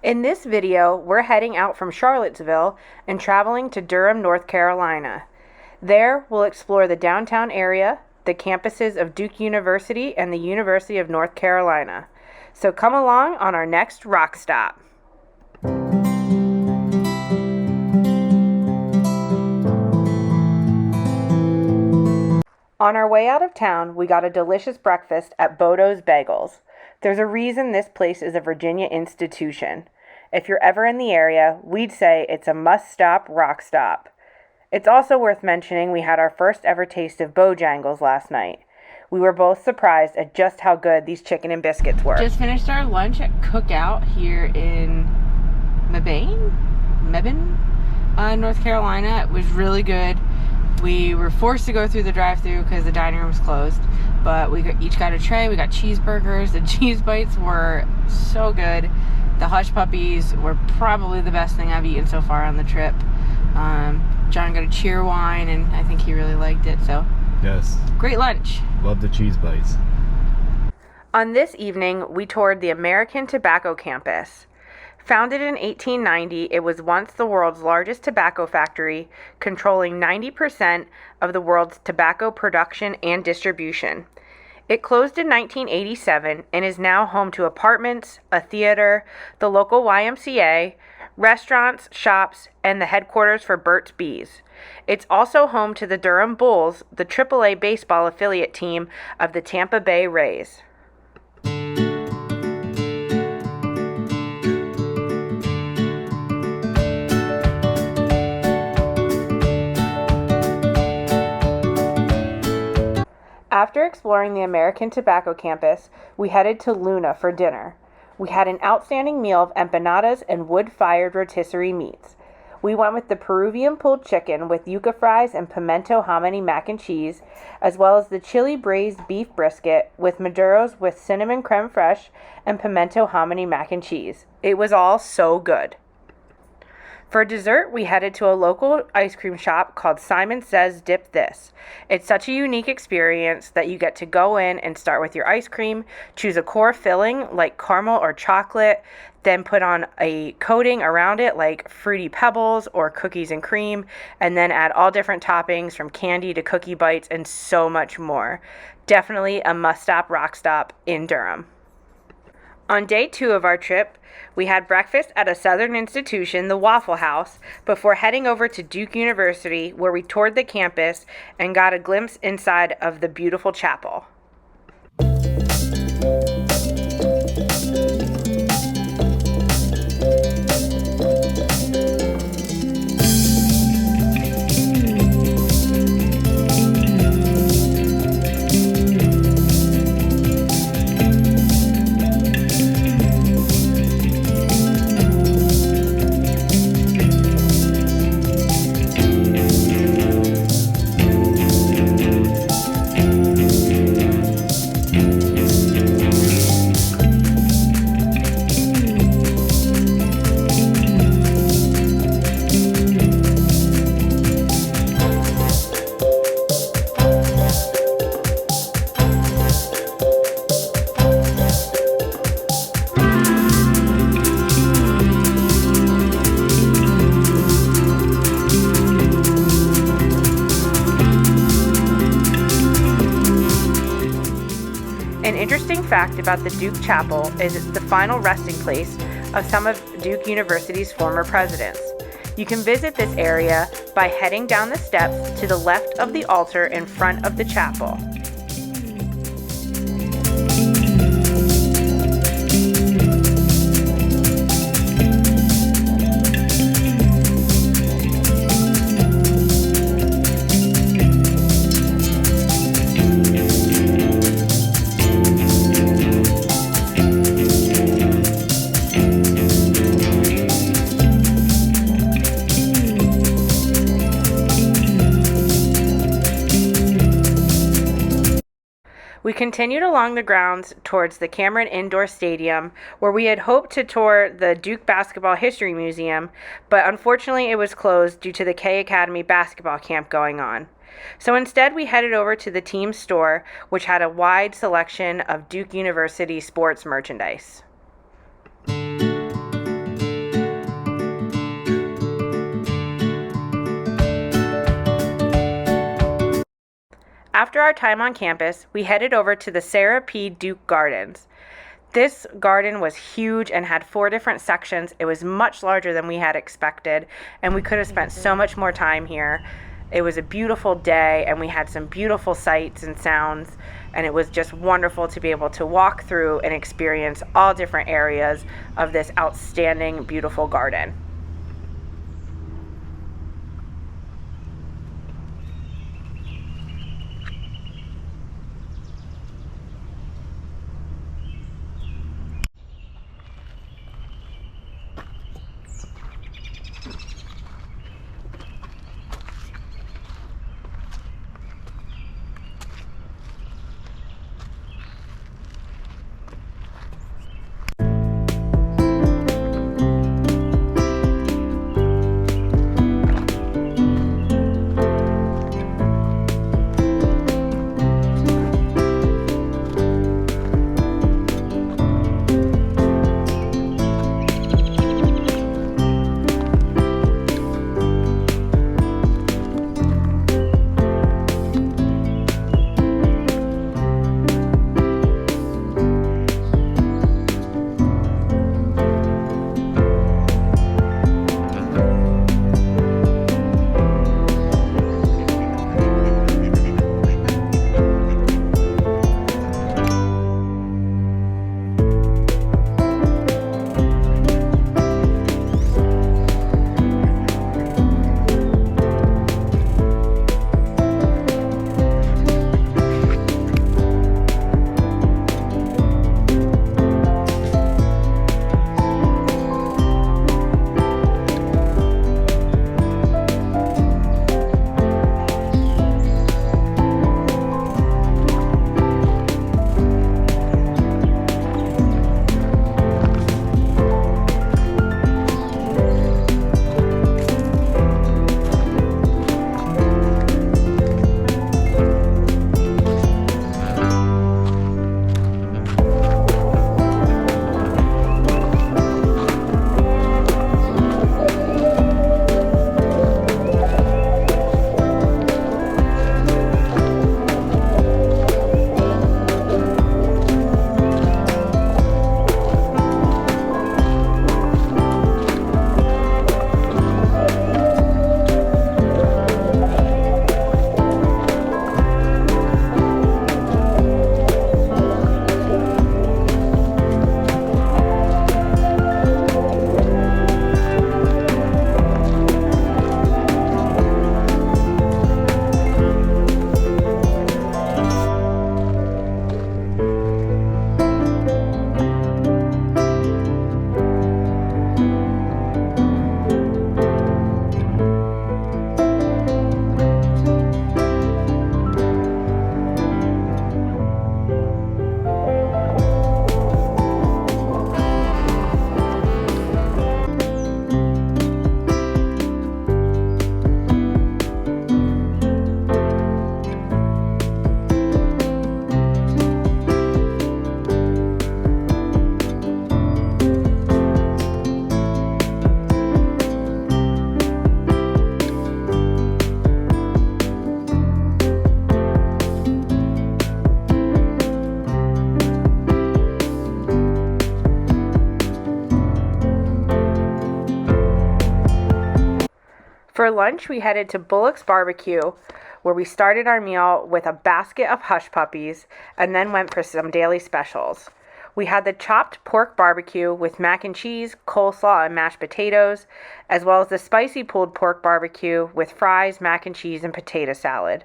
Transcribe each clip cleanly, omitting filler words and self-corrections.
In this video, we're heading out from Charlottesville and traveling to Durham, North Carolina. There, we'll explore the downtown area, the campuses of Duke University and the University of North Carolina. So come along on our next rock stop. On our way out of town, we got a delicious breakfast at Bodo's Bagels. There's a reason this place is a Virginia institution. If you're ever in the area, we'd say it's a must-stop rock stop. It's also worth mentioning we had our first ever taste of Bojangles last night. We were both surprised at just how good these chicken and biscuits were. Just finished our lunch at Cookout here in Mebane, North Carolina. It was really good. We were forced to go through the drive-thru because the dining room was closed, but we each got a tray. We got cheeseburgers. The cheese bites were so good. The hush puppies were probably the best thing I've eaten so far on the trip. John got a cheer wine, and I think he really liked it. So yes, great lunch. Love the cheese bites. On this evening, we toured the American Tobacco Campus. Founded in 1890, it was once the world's largest tobacco factory, controlling 90% of the world's tobacco production and distribution. It closed in 1987 and is now home to apartments, a theater, the local YMCA, restaurants, shops, and the headquarters for Burt's Bees. It's also home to the Durham Bulls, the AAA baseball affiliate team of the Tampa Bay Rays. After exploring the American Tobacco Campus, we headed to Luna for dinner. We had an outstanding meal of empanadas and wood-fired rotisserie meats. We went with the Peruvian pulled chicken with yuca fries and pimento hominy mac and cheese, as well as the chili braised beef brisket with maduros with cinnamon creme fraiche and pimento hominy mac and cheese. It was all so good. For dessert, we headed to a local ice cream shop called Simon Says Dip This. It's such a unique experience that you get to go in and start with your ice cream, choose a core filling like caramel or chocolate, then put on a coating around it like Fruity Pebbles or cookies and cream, and then add all different toppings from candy to cookie bites and so much more. Definitely a must-stop rock stop in Durham. On day 2 of our trip, we had breakfast at a Southern institution, the Waffle House, before heading over to Duke University, where we toured the campus and got a glimpse inside of the beautiful chapel. An interesting fact about the Duke Chapel is it's the final resting place of some of Duke University's former presidents. You can visit this area by heading down the steps to the left of the altar in front of the chapel. We continued along the grounds towards the Cameron Indoor Stadium, where we had hoped to tour the Duke Basketball History Museum, but unfortunately it was closed due to the K Academy basketball camp going on. So instead we headed over to the team store, which had a wide selection of Duke University sports merchandise. After our time on campus, we headed over to the Sarah P. Duke Gardens. This garden was huge and had 4 different sections. It was much larger than we had expected, and we could have spent so much more time here. It was a beautiful day, and we had some beautiful sights and sounds, and it was just wonderful to be able to walk through and experience all different areas of this outstanding, beautiful garden. For lunch, we headed to Bullock's Barbecue, where we started our meal with a basket of hush puppies and then went for some daily specials. We had the chopped pork barbecue with mac and cheese, coleslaw, and mashed potatoes, as well as the spicy pulled pork barbecue with fries, mac and cheese, and potato salad.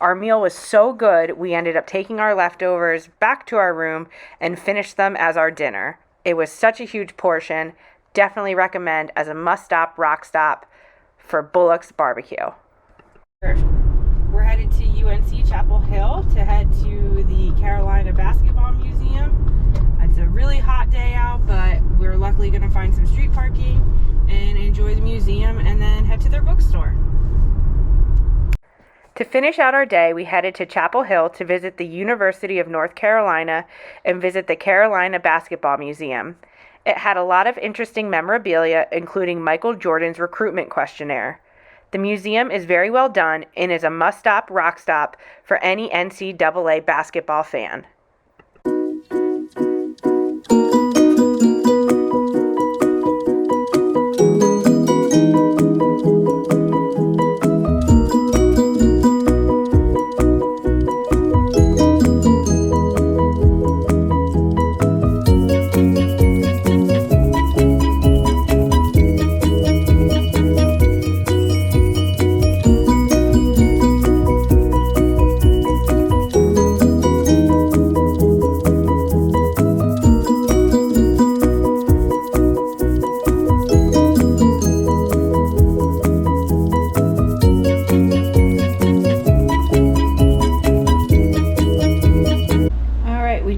Our meal was so good, we ended up taking our leftovers back to our room and finished them as our dinner. It was such a huge portion. Definitely recommend as a must-stop rock stop for Bullock's Barbecue. We're headed to UNC Chapel Hill to head to the Carolina Basketball Museum. It's a really hot day out, but we're luckily going to find some street parking and enjoy the museum and then head to their bookstore. To finish out our day, we headed to Chapel Hill to visit the University of North Carolina and visit the Carolina Basketball Museum. It had a lot of interesting memorabilia, including Michael Jordan's recruitment questionnaire. The museum is very well done and is a must-stop rock stop for any NCAA basketball fan.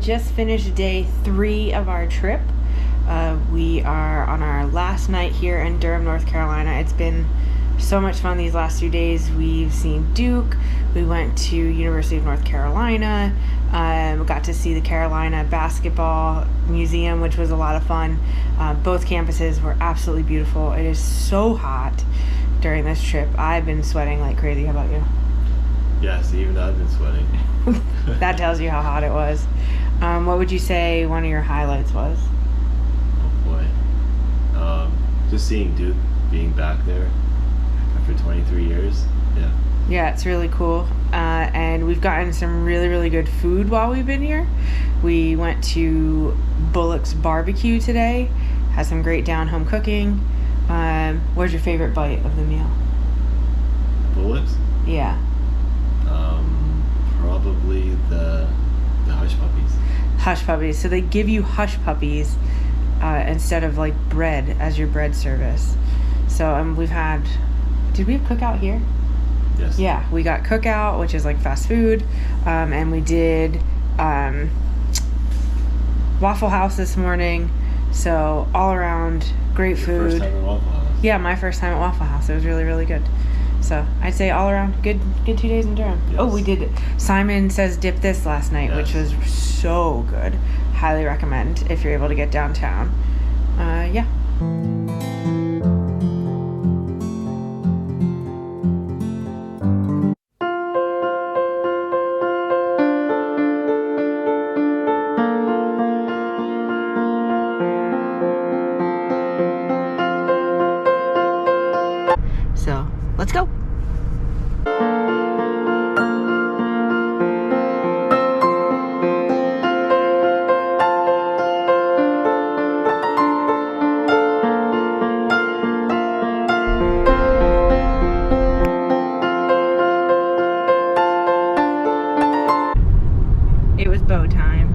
Just finished day 3 of our trip. We are on our last night here in Durham, North Carolina. It's been so much fun these last 2 days. We've seen Duke. We went to University of North Carolina. Got to see the Carolina Basketball Museum, which was a lot of fun. Both campuses were absolutely beautiful. It is so hot during this trip. I've been sweating like crazy. How about you? Yes, even I've been sweating. That tells you how hot it was. What would you say one of your highlights was? Oh boy. Just seeing Duke being back there after 23 years. Yeah. Yeah, it's really cool. And we've gotten some really, really good food while we've been here. We went to Bullock's Barbecue today. Had some great down-home cooking. What was your favorite bite of the meal? Bullets? Yeah. Probably the hush puppies. Hush puppies. So they give you hush puppies instead of like bread as your bread service. So we've had. Did we have cookout here? Yes. Yeah, we got cookout, which is like fast food, and we did Waffle House this morning. So all around great food. First time at Waffle House. Yeah, my first time at Waffle House. It was really, really good. So I'd say all around good 2 days in Durham. Yes. Oh, we did Simon Says Dip This last night, Yes. which was so good. Highly recommend if you're able to get downtown. Yeah. So let's go. It was bow time.